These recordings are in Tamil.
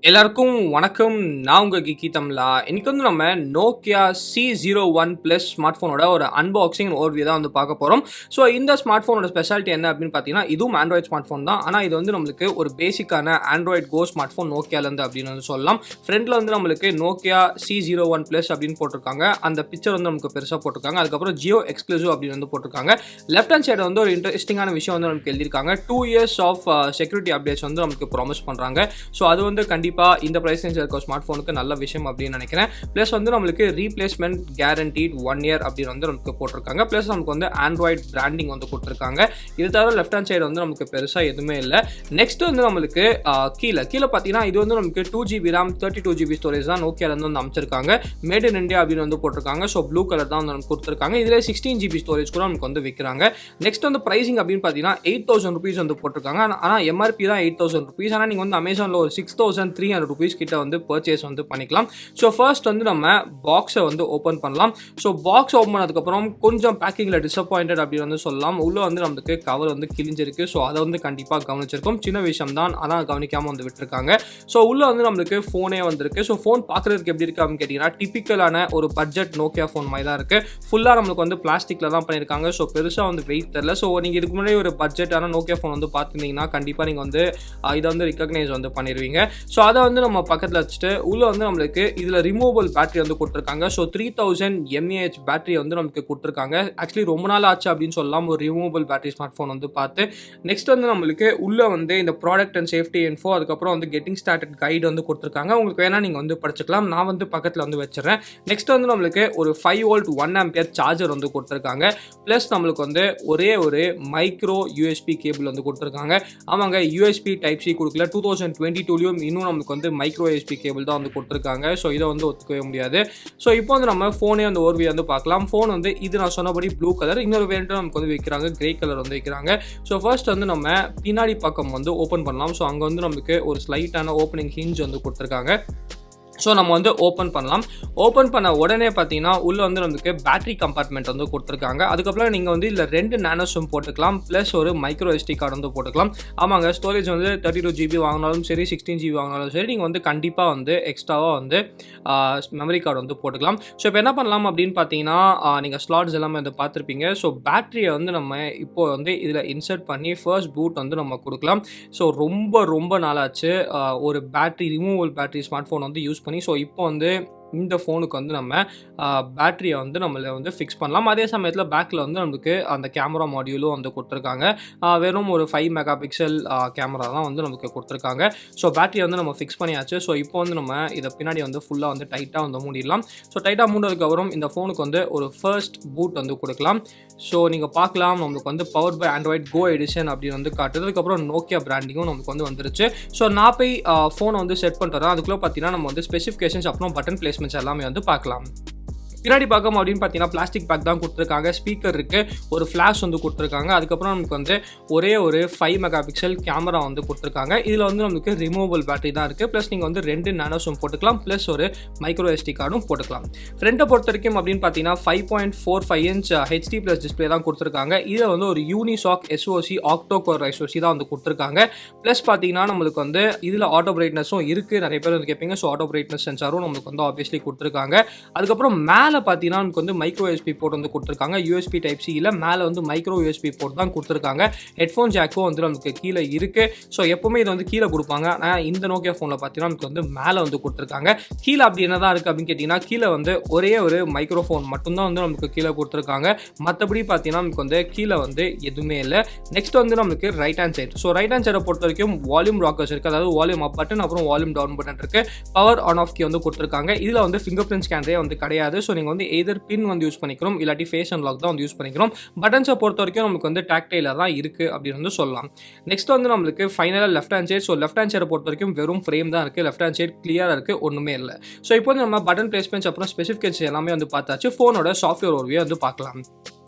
எல்லாருக்கும் வணக்கம். நான் உங்க Geekytamizha. இன்னைக்கு வந்து நம்ம Nokia C01 Plus ஸ்மார்ட் ஃபோனோட ஒரு அன்பாக்சிங் ஓவர்வியூ தான் வந்து பார்க்க போறோம். ஸோ இந்த ஸ்மார்ட் ஃபோனோட ஸ்பெஷாலிட்டி என்ன அப்படின்னு பார்த்தீங்கன்னா, இதுவும் ஆண்ட்ராய்ட் ஸ்மார்ட் ஃபோன் தான். ஆனால் இது வந்து நம்மளுக்கு ஒரு பேசிக்கான ஆண்ட்ராய்ட் கோ ஸ்மார்ட் ஃபோன் நோக்கியாலேருந்து அப்படின்னு வந்து சொல்லலாம். ஃப்ரண்ட்ல வந்து நம்மளுக்கு Nokia C01 Plus அப்படின்னு போட்டிருக்காங்க. அந்த பிக்சர் வந்து நமக்கு பெருசாக போட்டிருக்காங்க. அதுக்கப்புறம் ஜியோ எக்ஸ்க்ளூசிவ் அப்படின்னு வந்து போட்டிருக்காங்க. லெஃப்ட் ஹேண்ட் சைடு வந்து ஒரு இன்ட்ரெஸ்டிங்கான விஷயம் வந்து நமக்கு எழுதியிருக்காங்க. 2 years ஆஃப் செக்யூரிட்டி அப்டேட்ஸ் வந்து நமக்கு ப்ராமிஸ் பண்ணுறாங்க. ஸோ அது வந்து கண்டிப்பாக இந்த பிரைஸ் ரேஞ்சில் இருக்க ஸ்மார்ட் ஃபோனுக்கு நல்ல விஷயம் அப்படின்னு நினைக்கிறேன். ப்ளஸ் வந்து நம்மளுக்கு ரீப்ளேஸ்மெண்ட் கேரண்டீட் 1 year அப்படின்னு வந்து நமக்கு போட்டிருக்காங்க. ப்ளஸ் நமக்கு வந்து ஆண்ட்ராய்ட் பிராண்டிங் வந்து கொடுத்துருக்காங்க. இது தவிர லெஃப்ட் ஹேண்ட் சைடு வந்து நமக்கு பெருசாக எதுவுமே இல்லை. நெக்ஸ்ட் வந்து நம்மளுக்கு கீழே பார்த்தீங்கன்னா இது வந்து நமக்கு 2GB RAM 32GB ஸ்டோரேஜ் தான் நோக்கியாலேருந்து வந்து அமைச்சிருக்காங்க. மேட் இன் இந்தியா அப்படின்னு வந்து போட்டிருக்காங்க. ஸோ ப்ளூ கலர் தான் வந்து நமக்கு கொடுத்துருக்காங்க. இதில் 16GB ஸ்டோரேஜ் கூட நமக்கு வந்து விற்கிறாங்க. நெக்ஸ்ட் வந்து ப்ரைசிங் அப்படின்னு பார்த்தீங்கன்னா 8,000 rupees வந்து போட்டிருக்காங்க. ஆனால் எம்ஆர்பி தான் 8,000 rupees. ஆனால் நீங்கள் வந்து அமேசானில் ஒரு 6,300 rupees கிட்ட வந்து பர்ச்சேஸ் வந்து பண்ணிக்கலாம். ஸோ ஃபர்ஸ்ட் வந்து நம்ம பாக்ஸை வந்து ஓப்பன் பண்ணலாம். ஸோ பாக்ஸ் ஓப்பன் பண்ணதுக்கப்புறம் கொஞ்சம் பேக்கிங்கில் டிசப்பாயிண்டட் அப்படின்னு வந்து சொல்லலாம். உள்ளே வந்து நமக்கு கவர் வந்து கிழிஞ்சிருக்கு. ஸோ அதை வந்து கண்டிப்பாக கவனிச்சிருக்கோம். சின்ன விஷயம் தான், ஆனால் கவனிக்காமல் வந்து விட்டுருக்காங்க. ஸோ உள்ளே வந்து நம்மளுக்கு ஃபோனே வந்திருக்கு. ஸோ ஃபோன் பார்க்குறதுக்கு எப்படி இருக்குது அப்படின்னு கேட்டிங்கன்னா, டிப்பிக்கலான ஒரு பட்ஜெட் நோக்கியா ஃபோன் மாதிரி தான் இருக்குது. ஃபுல்லாக நம்மளுக்கு வந்து பிளாஸ்டிக்கில் தான் பண்ணியிருக்காங்க. ஸோ பெருசாக வந்து வெயிட் தெரியல. ஸோ நீங்கள் இதுக்கு முன்னாடி ஒரு பட்ஜெட்டான நோக்கியா ஃபோன் வந்து பார்த்துருந்தீங்கன்னா கண்டிப்பாக நீங்கள் வந்து இதை வந்து ரிகக்னைஸ் வந்து பண்ணிடுவீங்க. ஸோ அதை வந்து நம்ம பக்கத்தில் வச்சுட்டு உள்ளே வந்து நம்மளுக்கு இதில் ரிமூவபிள் பேட்டரி வந்து கொடுத்துருக்காங்க. ஸோ 3000 mAh பேட்டரி வந்து நமக்கு கொடுத்துருக்காங்க. ஆக்சுவலி ரொம்ப நாள் ஆச்சு அப்படின்னு சொல்லலாம் ஒரு ரிமூவபிள் பேட்டரி ஸ்மார்ட் ஃபோன் வந்து பார்த்து. நெக்ஸ்ட் வந்து நம்மளுக்கு உள்ளே வந்து இந்த ப்ராடக்ட் அண்ட் சேஃப்டி இன்ஃபோ, அதுக்கப்புறம் வந்து கெட்டிங் ஸ்டார்டட் கைடு வந்து கொடுத்துருக்காங்க. உங்களுக்கு வேணால் நீங்கள் வந்து படிச்சுக்கலாம். நான் வந்து பக்கத்தில் வந்து வச்சுறேன். நெக்ஸ்ட் வந்து நம்மளுக்கு ஒரு 5 volt 1 ampere சார்ஜர் வந்து கொடுத்துருக்காங்க. ப்ளஸ் நம்மளுக்கு வந்து ஒரே ஒரு மைக்ரோ யூஎஸ்பி கேபிள் வந்து கொடுத்துருக்காங்க. ஆமாங்க, யூஎஸ்பி டைப் சி கொடுக்கல. 2022லையும் இன்னும் நமக்கு வந்து மைக்ரோ யூஎஸ்பி கேபிள் தான் வந்து கொடுத்துருக்காங்க. ஸோ இதை வந்து ஒத்துக்கவே முடியாது. ஸோ இப்போ வந்து நம்ம ஃபோனே வந்து ஓர்வியை வந்து பார்க்கலாம். ஃபோன் வந்து இது நான் சொன்னபடி ப்ளூ கலர், இன்னொரு வேரியண்ட்டும் நமக்கு வந்து வைக்கிறாங்க, கிரே கலர் வந்து வைக்கிறாங்க. ஸோ ஃபர்ஸ்ட் வந்து நம்ம பின்னாடி பக்கம் வந்து ஓப்பன் பண்ணலாம். ஸோ அங்கே வந்து நமக்கு ஒரு ஸ்லைட்டான ஓப்பனிங் ஹிஞ்ச் வந்து கொடுத்துருக்காங்க. ஸோ நம்ம வந்து ஓப்பன் பண்ணலாம். ஓப்பன் பண்ண உடனே பார்த்தீங்கன்னா உள்ளே வந்து நமக்கு பேட்டரி கம்பார்ட்மெண்ட் வந்து கொடுத்துருக்காங்க. அதுக்கப்புறம் நீங்கள் வந்து இதில் 2 நானோ சிம் போட்டுக்கலாம். ப்ளஸ் ஒரு மைக்ரோ எஸ்டி கார்டு வந்து போட்டுக்கலாம். ஆமாங்க, ஸ்டோரேஜ் வந்து 32GB வாங்கினாலும் சரி, 16GB வாங்கினாலும் சரி, நீங்கள் வந்து கண்டிப்பாக வந்து எக்ஸ்ட்ராவாக வந்து மெமரி கார்டு வந்து போட்டுக்கலாம். ஸோ இப்போ என்ன பண்ணலாம் அப்படின்னு பார்த்தீங்கன்னா, நீங்கள் ஸ்லாட்ஸ் எல்லாமே வந்து பார்த்துருப்பீங்க. ஸோ பேட்டரியை வந்து நம்ம இப்போது வந்து இதில் இன்சர்ட் பண்ணி ஃபர்ஸ்ட் பூட் வந்து நம்ம கொடுக்கலாம். ஸோ ரொம்ப நாளாச்சு ஒரு battery removal battery smart phone வந்து யூஸ் பண்ணி. ஸோ இப்போ வந்து இந்த ஃபோனுக்கு வந்து நம்ம பேட்டரியை வந்து நம்மளை வந்து ஃபிக்ஸ் பண்ணலாம். அதே சமயத்தில் பேக்கில் வந்து நமக்கு அந்த கேமரா மாடியூலும் வந்து கொடுத்துருக்காங்க. வெறும் ஒரு 5 மெகாபிக்சல் கேமரா தான் வந்து நமக்கு கொடுத்துருக்காங்க. ஸோ பேட்டரியை வந்து நம்ம ஃபிக்ஸ் பண்ணியாச்சு. ஸோ இப்போ வந்து நம்ம இதை பின்னாடி வந்து ஃபுல்லாக வந்து டைட்டாக வந்து மூடிடலாம். ஸோ டைட்டாக மூடினதுக்கப்புறம் இந்த ஃபோனுக்கு வந்து ஒரு ஃபர்ஸ்ட் பூட் வந்து கொடுக்கலாம். ஸோ நீங்கள் பார்க்கலாம், நமக்கு வந்து power by Android go edition அப்படின்னு வந்து காட்டுது. அதுக்கப்புறம் நோக்கியா பிராண்டிங்கும் நமக்கு வந்து வந்துருச்சு. ஸோ நான் போய் ஃபோனை வந்து செட் பண்ணுறேன். அதுக்குள்ளே பார்த்தீங்கன்னா நம்ம வந்து ஸ்பெசிஃபிகேஷன்ஸ் அப்புறம் பட்டன் பிளேஸ்மெண்ட்ஸ் எல்லாமே வந்து பார்க்கலாம். பின்னாடி பார்க்கும் அப்படின்னு பார்த்தீங்கன்னா பிளாஸ்டிக் பேக் தான் கொடுத்துருக்காங்க. ஸ்பீக்கர் இருக்குது, ஒரு ஃப்ளாஷ் வந்து கொடுத்துருக்காங்க. அதுக்கப்புறம் நமக்கு வந்து ஒரே ஒரு 5 மெகாபிக்சல் கேமரா வந்து கொடுத்துருக்காங்க. இதில் வந்து நமக்கு ரிமூவபிள் பேட்டரி தான் இருக்குது. ப்ளஸ் நீங்கள் வந்து 2 நானோ சிம் போட்டுக்கலாம். ப்ளஸ் ஒரு மைக்ரோ எஸ்டி கார்டும் போட்டுக்கலாம். ஃப்ரண்ட்டை பொறுத்த வரைக்கும் அப்படின்னு பார்த்தீங்கன்னா 5.45 inch HD+ டிஸ்பிளே தான் கொடுத்துருக்காங்க. இதில் வந்து ஒரு யூனிசாக் SoC ஆக்டோ கோர் SoC தான் வந்து கொடுத்துருக்காங்க. ப்ளஸ் பார்த்தீங்கன்னா நம்மளுக்கு வந்து இதில் ஆட்டோ பிரைட்னஸும் இருக்குது. நிறைய பேர் வந்து கேட்பீங்க. ஸோ ஆட்டோ பிரைட்னஸ் சென்சாரும் நமக்கு வந்து ஆப்வியஸ்லி கொடுத்துருக்காங்க. அதுக்கப்புறம் மேலே பார்த்தீங்கன்னா நமக்கு வந்து மைக்ரோ யூஎஸ்பி போர்ட் வந்து கொடுத்துருக்காங்க. யூஎஸ்பி டைப் சி இல்லை, மேலே வந்து மைக்ரோ யூஎஸ்பி போர்ட் தான் கொடுத்துருக்காங்க. ஹெட்ஃபோன் ஜாக்கும் வந்து நமக்கு கீழே இருக்குது. ஸோ எப்பவுமே இது வந்து கீழே கொடுப்பாங்க. ஆனால் இந்த நோக்கியா ஃபோனில் பார்த்தீங்கன்னா நமக்கு வந்து மேலே வந்து கொடுத்துருக்காங்க. கீழே அப்படி என்ன தான் இருக்குது அப்படின்னு கேட்டிங்கன்னா, கீழே வந்து ஒரே ஒரு மைக்ரோஃபோன் மட்டும்தான் வந்து நமக்கு கீழே கொடுத்துருக்காங்க. மற்றபடி பார்த்தீங்கன்னா நமக்கு வந்து கீழே வந்து எதுவுமே இல்லை. நெக்ஸ்ட் வந்து நமக்கு right hand side. So right hand சைடை பொறுத்த வரைக்கும் வால்யூம் ராக்கர்ஸ் இருக்குது. அதாவது வால்யூம் அப் பட்டன், அப்புறம் வால்யூம் டவுன் பட்டன் இருக்குது. பவர் ஆன் ஆஃப் கீ வந்து கொடுத்துருக்காங்க. இதில் வந்து ஃபிங்கர் பிரிண்ட் ஸ்கேனரே வந்து கிடையாது. ஸோ நீங்கள் வந்து எதர் பின் வந்து யூஸ் பண்ணிக்கிறோம், இல்லாட்டி ஃபேஸ் அன்லாக் தான் வந்து யூஸ் பண்ணிக்கிறோம். பட்டன்ஸை பொறுத்த வரைக்கும் நமக்கு வந்து டாக்டைலாக தான் இருக்குது அப்படின்னு வந்து சொல்லலாம். நெக்ஸ்ட் வந்து நம்மளுக்கு ஃபைனலாக left hand side. So left hand சைடை பொறுத்த வரைக்கும் வெறும் ஃப்ரேம் தான் இருக்குது. லெஃப்ட் ஹேண்ட் சைடு கிளியராக இருக்குது, ஒன்றுமே இல்லை. ஸோ இப்போ வந்து நம்ம பட்டன் பிளேஸ்மெண்ட்ஸ் அப்புறம் ஸ்பெசிஃபிகேஷன்ஸ் எல்லாமே வந்து பார்த்தாச்சு. ஃபோனோட சாஃப்ட்வேர் ஓவர்வியூ வந்து பார்க்கலாம்.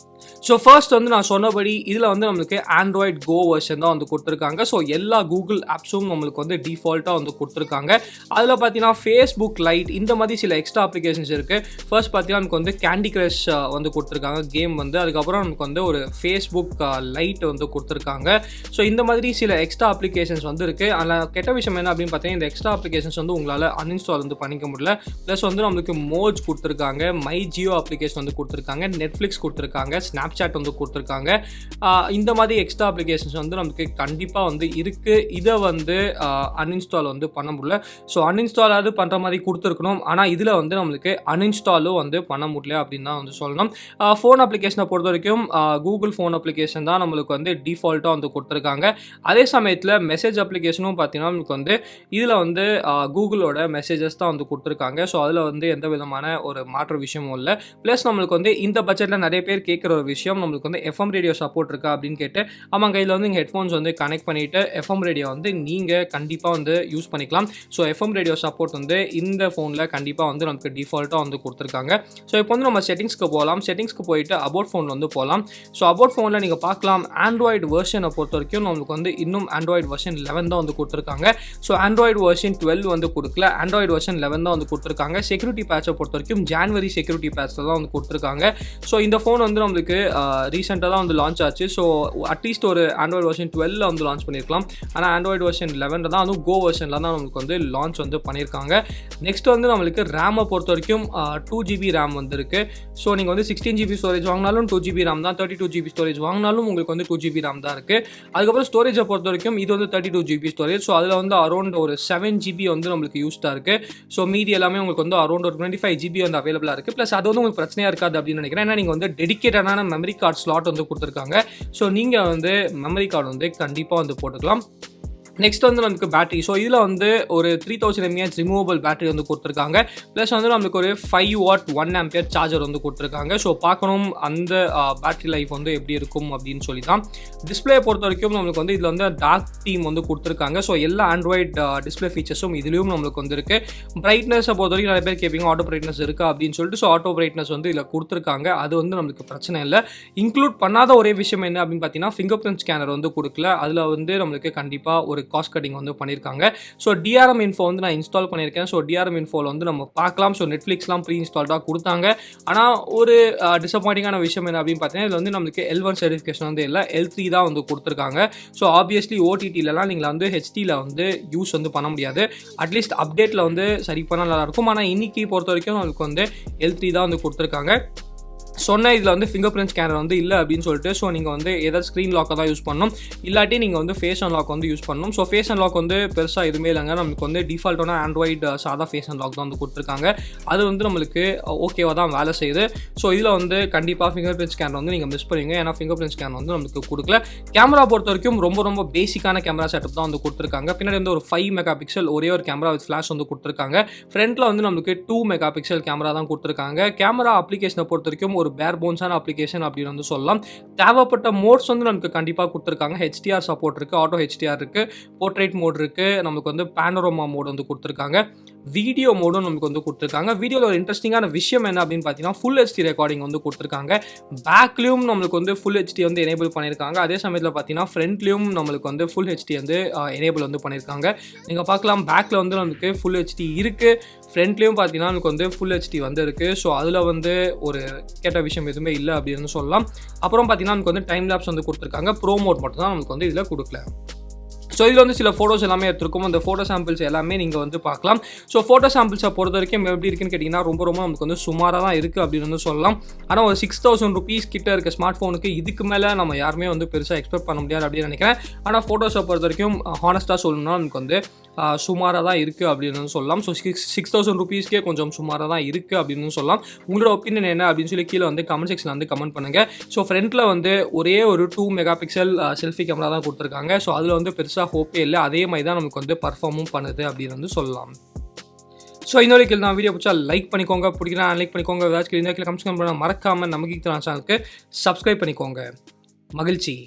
ஸோ ஃபர்ஸ்ட் வந்து நான் சொன்னபடி இதில் வந்து நம்மளுக்கு ஆண்ட்ராய்ட் கோ வெர்ஷன் தான் வந்து கொடுத்துருக்காங்க. ஸோ எல்லா கூகுள் ஆப்ஸும் நம்மளுக்கு வந்து டிஃபால்ட்டாக வந்து கொடுத்துருக்காங்க. அதில் பார்த்தீங்கன்னா ஃபேஸ்புக் லைட் இந்த மாதிரி சில எக்ஸ்ட்ரா அப்ளிகேஷன்ஸ் இருக்குது. ஃபர்ஸ்ட் பார்த்தீங்கன்னா நமக்கு வந்து கேண்டி கிரஷ் வந்து கொடுத்துருக்காங்க கேம் வந்து. அதுக்கப்புறம் நமக்கு வந்து ஒரு ஃபேஸ்புக் லைட் வந்து கொடுத்துருக்காங்க. ஸோ இந்த மாதிரி சில எக்ஸ்ட்ரா அப்ளிகேஷன்ஸ் வந்து இருக்குது. அதில் கெட்ட விஷயம் என்ன அப்படின்னு பார்த்தீங்கன்னா இந்த எக்ஸ்ட்ரா அப்ளிகேஷன்ஸ் வந்து உங்களால் அன்இன்ஸ்டால் வந்து பண்ணிக்க முடியல. ப்ளஸ் வந்து நம்மளுக்கு மோஜ் கொடுத்துருக்காங்க, மை ஜியோ அப்ளிகேஷன் வந்து கொடுத்துருக்காங்க, நெட்ஃப்ளிக்ஸ் கொடுத்துருக்காங்க, ஸ்னாப்சாட் வந்து கொடுத்துருக்காங்க. இந்த மாதிரி எக்ஸ்ட்ரா அப்ளிகேஷன்ஸ் வந்து நமக்கு கண்டிப்பாக வந்து இருக்குது. இதை வந்து அன்இன்ஸ்டால் வந்து பண்ண முடியல. ஸோ அன்இன்ஸ்டாலாவது பண்ணுற மாதிரி கொடுத்துருக்கணும். ஆனால் இதில் வந்து நம்மளுக்கு அன்இன்ஸ்டாலும் வந்து பண்ண முடியல அப்படின்னு தான் வந்து சொல்லணும். ஃபோன் அப்ளிகேஷனை பொறுத்த வரைக்கும் கூகுள் ஃபோன் அப்ளிகேஷன் தான் நம்மளுக்கு வந்து டிஃபால்ட்டாக வந்து கொடுத்துருக்காங்க. அதே சமயத்தில் மெசேஜ் அப்ளிகேஷனும் பார்த்தீங்கன்னா நமக்கு வந்து இதில் வந்து கூகுளோட மெசேஜஸ் தான் வந்து கொடுத்துருக்காங்க. ஸோ அதில் வந்து எந்த விதமான ஒரு மாற்ற விஷயமும் இல்லை. ப்ளஸ் நம்மளுக்கு வந்து இந்த பட்ஜெட்டில் நிறைய பேர் கேட்குற ஒரு விஷயம் நம்மளுக்கு வந்து எஃப்எம் ரேடியோ சப்போர்ட் இருக்கா அப்படின்னு கேட்டு ஆமாம் கையில் வந்து இங்கே ஹெட்ஃபோன்ஸ் வந்து கனெக்ட் பண்ணிவிட்டு எஃப்எம் ரேடியோ வந்து நீங்கள் கண்டிப்பாக வந்து யூஸ் பண்ணிக்கலாம். ஸோ எஃப்எம் ரேடியோ சப்போர்ட் வந்து இந்த ஃபோனில் கண்டிப்பாக வந்து நமக்கு டிஃபால்ட்டாக வந்து கொடுத்துருக்காங்க. ஸோ இப்போ வந்து நம்ம செட்டிங்ஸ்க்கு போகலாம். செட்டிங்ஸ்க்கு போயிட்டு அபவுட் ஃபோன் வந்து போகலாம். ஸோ அபவுட் ஃபோனில் நீங்கள் பார்க்கலாம் ஆண்ட்ராய்டு வெர்ஷனை பொறுத்த வரைக்கும் நம்மளுக்கு வந்து இன்னும் ஆண்ட்ராய்டு வெர்ஷன் 11 தான் வந்து கொடுத்துருக்காங்க. ஸோ ஆண்ட்ராய்டு வெர்ஷன் 12 வந்து கொடுக்கல, ஆண்ட்ராய்டு வெர்ஷன் 11 தான் வந்து கொடுத்துருக்காங்க. செக்யூரிட்டி பேட்சை பொறுத்த வரைக்கும் ஜான்வரி செக்யூரிட்டி பேட்சில் தான் வந்து கொடுத்துருக்காங்க. ஸோ இந்த ஃபோன் வந்து நம்மளுக்கு ரீசெண்டாக தான் வந்து லான்ச் ஆச்சு. ஸோ அட்லீஸ்ட் ஒரு ஆண்ட்ராய்டு வெர்ஷன் 12 வந்து லான்ச் பண்ணியிருக்கலாம். ஆனால் ஆண்ட்ராய்டு வெர்ஷன் 11 தான் அதுவும் கோ வெர்ஷனில் தான் நம்மளுக்கு வந்து லான்ச் வந்து பண்ணியிருக்காங்க. நெக்ஸ்ட் வந்து நம்மளுக்கு ரேமை பொறுத்த வரைக்கும் 2GB ரேம் வந்து இருக்குது. ஸோ நீங்கள் வந்து 16GB ஸ்டோரேஜ் வாங்கினாலும் 2GB ரேம் தான், 32GB ஸ்டோரேஜ் வாங்கினாலும் உங்களுக்கு வந்து 2GB ரேம் தான் இருக்குது. அதுக்கப்புறம் ஸ்டோரேஜை பொறுத்த வரைக்கும் இது வந்து 32GB ஸ்டோரேஜ். ஸோ அதில் வந்து அரௌண்ட் ஒரு 7GB வந்து நம்மளுக்கு யூஸ்டாக இருக்குது. ஸோ மீதி எல்லாமே உங்களுக்கு வந்து அரௌண்ட் ஒரு 25GB வந்து அவைலபிளாக இருக்குது. ப்ளஸ் அது வந்து உங்களுக்கு பிரச்சனையாக இருக்காது அப்படின்னு நினைக்கிறேன். ஏன்னா நீங்கள் வந்து டெடிகேட்டடான மெமரி கார்டு ஸ்லாட் வந்து கொடுத்துருக்காங்க. ஸோ நீங்கள் வந்து மெமரி கார்டு வந்து கண்டிப்பாக வந்து போட்டுக்கலாம். நெக்ஸ்ட் வந்து நமக்கு பேட்டரி. ஸோ இதில் வந்து ஒரு 3000 mAh ரிமூவபிள் பேட்டரி வந்து கொடுத்துருக்காங்க. ப்ளஸ் வந்து நமக்கு ஒரு 5W 1A சார்ஜர் வந்து கொடுத்துருக்காங்க. ஸோ பார்க்கணும் அந்த பேட்டரி லைஃப் வந்து எப்படி இருக்கும் அப்படின்னு சொல்லி தான். டிஸ்பிளே பொறுத்த வரைக்கும் நம்மளுக்கு வந்து இதில் வந்து டார்க் தீம் வந்து கொடுத்துருக்காங்க. ஸோ எல்லா ஆண்ட்ராய்டு டிஸ்பிளே ஃபீச்சர்ஸும் இதுலேயும் நம்மளுக்கு வந்து இருக்குது. பிரைட்னஸை பொறுத்த வரைக்கும் நிறைய பேர் கேட்பீங்க ஆட்டோ பிரைட்னஸ் இருக்கா அப்படின்னு சொல்லிட்டு. ஸோ ஆட்டோ பிரைட்னஸ் வந்து இதில் கொடுத்துருக்காங்க. அது வந்து நம்மளுக்கு பிரச்சனை இல்லை. இன்க்ளூட் பண்ணாத ஒரே விஷயம் என்ன அப்படின்னு பார்த்தீங்கன்னா ஃபிங்கர் பிரிண்ட் ஸ்கேனர் வந்து கொடுக்கல. அதில் வந்து நம்மளுக்கு கண்டிப்பாக ஒரு காஸ்ட் கட்டிங் வந்து பண்ணியிருக்காங்க. ஸோ டிஆர்எம் இன்ஃபோ வந்து நான் இன்ஸ்டால் பண்ணியிருக்கேன். ஸோ டிஆர்எம் இன்ஃபோவில் வந்து நம்ம பார்க்கலாம். ஸோ நெட்ஃப்ளிக்ஸ்லாம் ப்ரீ இன்ஸ்டால்டாக கொடுத்தாங்க. ஆனால் ஒரு டிசப்பாயிண்டிங்கான விஷயம் என்ன அப்படின்னு பார்த்தீங்கன்னா இதில் வந்து நம்மளுக்கு L1 சர்டிஃபிகேஷன் வந்து இல்லை, L3 தான் வந்து கொடுத்துருக்காங்க. ஸோ ஆப்வியஸ்லி ஓடிடிலலாம் நீங்கள் வந்து ஹெச்டியில் வந்து யூஸ் வந்து பண்ண முடியாது. அட்லீஸ்ட் அப்டேட்டில் வந்து சரி பண்ணால் நல்லாயிருக்கும். ஆனால் இன்னைக்கு பொறுத்த வரைக்கும் நம்மளுக்கு வந்து L3 தான் வந்து கொடுத்துருக்காங்க. சொன்ன இதில் வந்து ஃபிங்கர் பிரிண்ட் ஸ்கேனர் வந்து இல்லை அப்படின்னு சொல்லிட்டு. ஸோ நீங்கள் வந்து ஏதாவது ஸ்க்ரீன் லாக்கை தான் யூஸ் பண்ணணும், இல்லாட்டி நீங்கள் வந்து ஃபேஸ் அன்லாக் வந்து யூஸ் பண்ணணும். ஸோ ஃபேஸ் அன்லாக் வந்து பெருசாக எதுவுமே இல்லைங்க. நமக்கு வந்து டிஃபால்ட்டான ஆண்ட்ராய்டு சாதா ஃபேஸ் அன்லாக் தான் வந்து கொடுத்துருக்காங்க. அது வந்து நம்மளுக்கு ஓகேவாக தான் வேலை செய்யுது. ஸோ இதில் வந்து கண்டிப்பாக ஃபிங்கர் பிரிண்ட் ஸ்கேனர் வந்து நீங்கள் மிஸ் பண்ணுவீங்க. ஏன்னா ஃபிங்கர் பிரிண்ட் ஸ்கேனர் வந்து நமக்கு கொடுக்கல. கேமரா பொறுத்த வரைக்கும் ரொம்ப பேசிக்கான கேமரா செட்டப் தான் வந்து கொடுத்துருக்காங்க. பின்னாடி வந்து ஒரு 5 MP ஒரே ஒரு கேமரா வித் ஃப்ளாஷ் வந்து கொடுத்துருக்காங்க. ஃப்ரண்ட்டில் வந்து நம்மளுக்கு 2 MP கேமரா தான் கொடுத்துருக்காங்க. கேமரா அப்ளிகேஷனை பொறுத்த வரைக்கும் ஒரு பேர் போன்ஸான அப்ளிகேஷன் அப்படின்னு வந்து சொல்லலாம். தேவைப்பட்ட மோட்ஸ் வந்து நமக்கு கண்டிப்பாக கொடுத்துருக்காங்க. HDR சப்போர்ட் இருக்குது, ஆட்டோ HDR இருக்குது, போர்ட்ரேட் மோட் இருக்குது, நமக்கு வந்து பேனோரமா மோட் வந்து கொடுத்துருக்காங்க, வீடியோ மோடும் நமக்கு வந்து கொடுத்துருக்காங்க. வீடியோவில் ஒரு இன்ட்ரெஸ்டிங்கான விஷயம் என்ன அப்படின்னு பார்த்தீங்கன்னா ஃபுல் HD ரெக்கார்டிங் வந்து கொடுத்துருக்காங்க. பேக்லேயும் நம்மளுக்கு வந்து ஃபுல் HD வந்து எனேபிள் பண்ணியிருக்காங்க. அதே சமயத்தில் பார்த்தீங்கன்னா ஃப்ரண்ட்லேயும் நம்மளுக்கு வந்து ஃபுல் HD வந்து எனேபிள் வந்து பண்ணியிருக்காங்க. நீங்கள் பார்க்கலாம் பேக்கில் வந்து நமக்கு ஃபுல் HD இருக்குது, ஃப்ரண்ட்லேயும் பார்த்தீங்கன்னா நமக்கு வந்து ஃபுல் HD வந்து இருக்குது. ஸோ அதில் வந்து ஒரு கேட்ட விஷயம் எதுவுமே இல்லை அப்படின்னு சொல்லலாம். அப்புறம் பார்த்தீங்கன்னா நமக்கு வந்து டைம் லேப்ஸ் வந்து கொடுத்துருக்காங்க. ப்ரோ மோட் மட்டும் தான் நமக்கு வந்து இதில் கொடுக்கல. ஸோ இதில் வந்து சில ஃபோட்டோஸ் எல்லாமே எடுத்துருக்கும். அந்த ஃபோட்டோ சாம்பிள்ஸ் எல்லாமே நீங்கள் வந்து பார்க்கலாம். ஸோ ஃபோட்டோ சாம்பிள்ஸை பொறுத்த வரைக்கும் எப்படி இருக்குன்னு கேட்டிங்கன்னா ரொம்ப நமக்கு வந்து சுமாராக தான் இருக்குது அப்படின்னு வந்து சொல்லலாம். ஆனால் ஒரு 6000 rupees கிட்ட இருக்க ஸ்மார்ட் ஃபோனுக்கு இதுக்கு மேலே நம்ம யாருமே வந்து பெருசாக எக்ஸ்பெக்ட் பண்ண முடியாது அப்படின்னு நினைக்கிறேன். ஆனால் ஃபோட்டோஸை பொறுத்த வரைக்கும் ஹானஸ்ட்டாக சொல்லணும்னா நமக்கு வந்து சுமாராக தான் இருக்குது அப்படின்னு சொல்லலாம். ஸோ 6000 rupeesக்கே கொஞ்சம் சுமாராக தான் இருக்குது அப்படின்னு சொல்லலாம். உங்களோட ஒப்பீனியன் என்ன அப்படின்னு சொல்லி கீழே வந்து கமெண்ட் செக்ஷனில் வந்து கமெண்ட் பண்ணுங்கள். ஸோ ஃப்ரண்ட்டில் வந்து ஒரே ஒரு 2 MP செல்ஃபி கேமரா தான் கொடுத்துருக்காங்க. ஸோ அதில் வந்து பெருசாக ஹோப்பே இல்லை. அதே மாதிரி தான் நமக்கு வந்து பர்ஃபார்மும் பண்ணுது அப்படின்னு வந்து சொல்லலாம். ஸோ இன்னொரு கீழே நான் வீடியோ பிடிச்சா லைக் பண்ணிக்கோங்க, பிடிக்கிறேன் லைக் பண்ணிக்கோங்க. ஏதாச்சும் கீழே கமெண்ட் பண்ண மறக்காமல் நமக்கு சேனலுக்கு சப்ஸ்கிரைப் பண்ணிக்கோங்க. மகிழ்ச்சி.